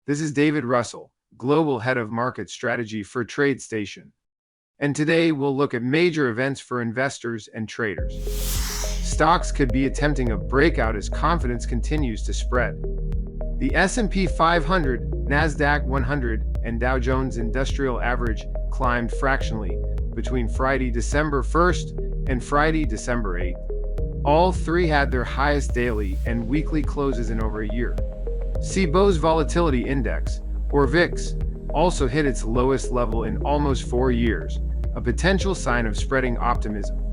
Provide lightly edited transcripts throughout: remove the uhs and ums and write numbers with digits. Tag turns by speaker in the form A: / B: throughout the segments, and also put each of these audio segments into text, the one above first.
A: This is David Russell, Global Head of Market Strategy for TradeStation. And today we'll look at major events for investors and traders. Stocks could be attempting a breakout as confidence continues to spread. The S&P 500, NASDAQ 100, and Dow Jones Industrial Average climbed fractionally between Friday, December 1st and Friday, December 8th. All three had their highest daily and weekly closes in over a year. CBOE's Volatility Index, or VIX, also hit its lowest level in almost 4 years, a potential sign of spreading optimism.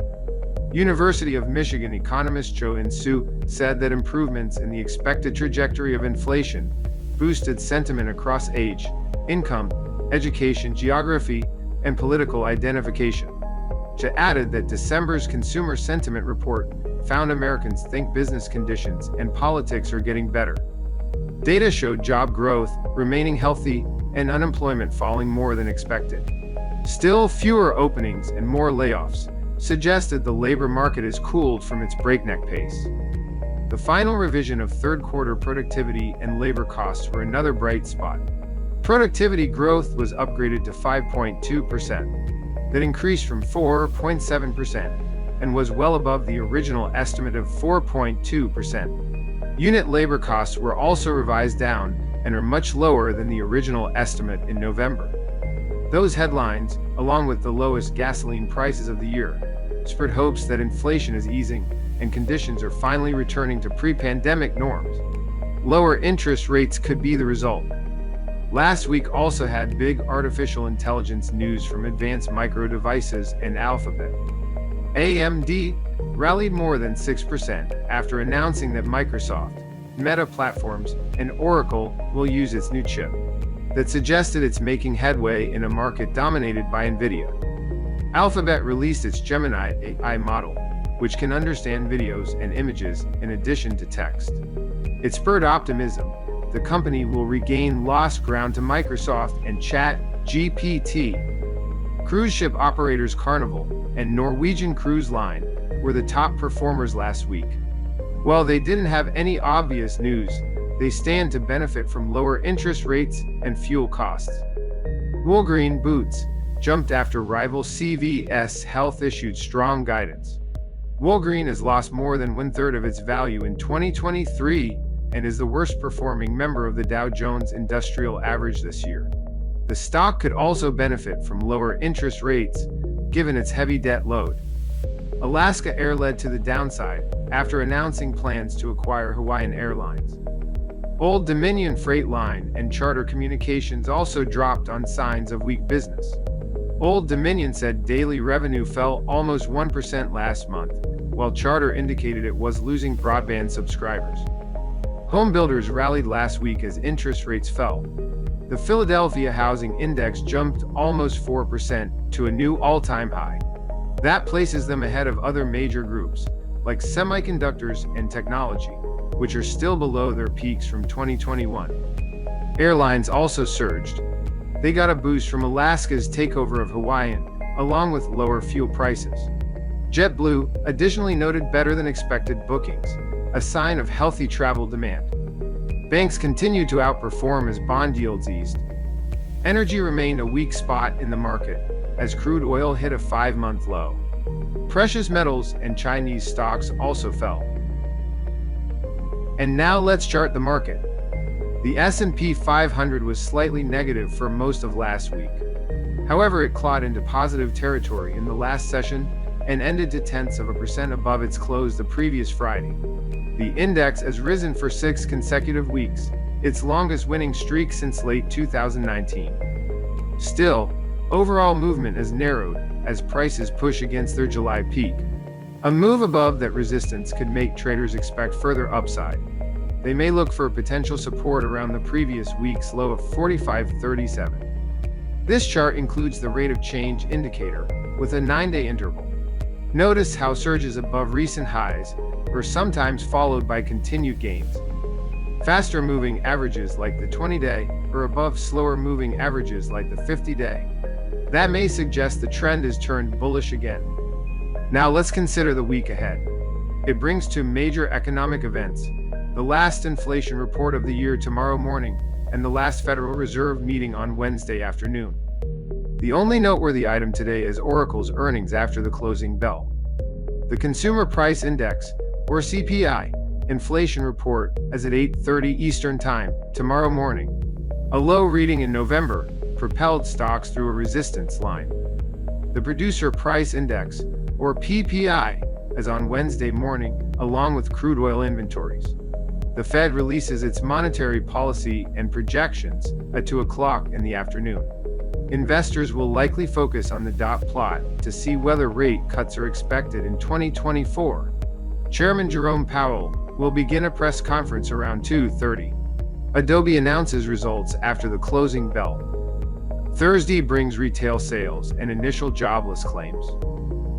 A: University of Michigan economist Joe Insu said that improvements in the expected trajectory of inflation boosted sentiment across age, income, education, geography, and political identification. She added that December's consumer sentiment report found Americans think business conditions and politics are getting better. Data showed job growth remaining healthy and unemployment falling more than expected. Still, fewer openings and more layoffs suggested the labor market has cooled from its breakneck pace. The final revision of third-quarter productivity and labor costs were another bright spot. Productivity growth was upgraded to 5.2%. That increased from 4.7% and was well above the original estimate of 4.2%. Unit labor costs were also revised down and are much lower than the original estimate in November. Those headlines, along with the lowest gasoline prices of the year, spread hopes that inflation is easing and conditions are finally returning to pre-pandemic norms. Lower interest rates could be the result. Last week also had big artificial intelligence news from Advanced Micro Devices and Alphabet. AMD rallied more than 6% after announcing that Microsoft, Meta Platforms, and Oracle will use its new chip. That suggested it's making headway in a market dominated by NVIDIA. Alphabet released its Gemini AI model, which can understand videos and images in addition to text. It spurred optimism. The company will regain lost ground to Microsoft and ChatGPT. Cruise ship operators Carnival and Norwegian Cruise Line were the top performers last week. While they didn't have any obvious news, they stand to benefit from lower interest rates and fuel costs. Walgreens Boots jumped after rival CVS Health issued strong guidance. Walgreens has lost more than 1/3 of its value in 2023 and is the worst performing member of the Dow Jones Industrial Average this year. The stock could also benefit from lower interest rates, given its heavy debt load. Alaska Air led to the downside after announcing plans to acquire Hawaiian Airlines. Old Dominion Freight Line and Charter Communications also dropped on signs of weak business. Old Dominion said daily revenue fell almost 1% last month, while Charter indicated it was losing broadband subscribers. Home builders rallied last week as interest rates fell. The Philadelphia Housing Index jumped almost 4% to a new all-time high. That places them ahead of other major groups, like semiconductors and technology, which are still below their peaks from 2021. Airlines also surged. They got a boost from Alaska's takeover of Hawaiian, along with lower fuel prices. JetBlue additionally noted better than expected bookings, a sign of healthy travel demand. Banks continued to outperform as bond yields eased. Energy remained a weak spot in the market as crude oil hit a 5-month low. Precious metals and Chinese stocks also fell. And now let's chart the market. The S&P 500 was slightly negative for most of last week. However, it clawed into positive territory in the last session and ended 0.1% above its close the previous Friday. The index has risen for 6 consecutive weeks, its longest winning streak since late 2019. Still, overall movement has narrowed as prices push against their July peak. A move above that resistance could make traders expect further upside. They may look for potential support around the previous week's low of 45.37. This chart includes the rate of change indicator with a 9-day interval. Notice how surges above recent highs are sometimes followed by continued gains. Faster moving averages like the 20-day are above slower moving averages like the 50-day. That may suggest the trend has turned bullish again. Now let's consider the week ahead. It brings two major economic events. The last inflation report of the year tomorrow morning, and the last Federal Reserve meeting on Wednesday afternoon. The only noteworthy item today is Oracle's earnings after the closing bell. The Consumer Price Index, or CPI, inflation report as at 8:30 Eastern Time tomorrow morning. A low reading in November propelled stocks through a resistance line. The Producer Price Index, or PPI, as on Wednesday morning, along with crude oil inventories. The Fed releases its monetary policy and projections at 2 o'clock in the afternoon. Investors will likely focus on the dot plot to see whether rate cuts are expected in 2024. Chairman Jerome Powell will begin a press conference around 2:30. Adobe announces results after the closing bell. Thursday brings retail sales and initial jobless claims.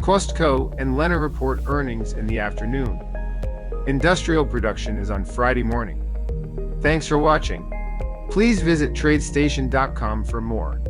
A: Costco and Lennar report earnings in the afternoon. Industrial production is on Friday morning. Thanks for watching. Please visit tradestation.com for more.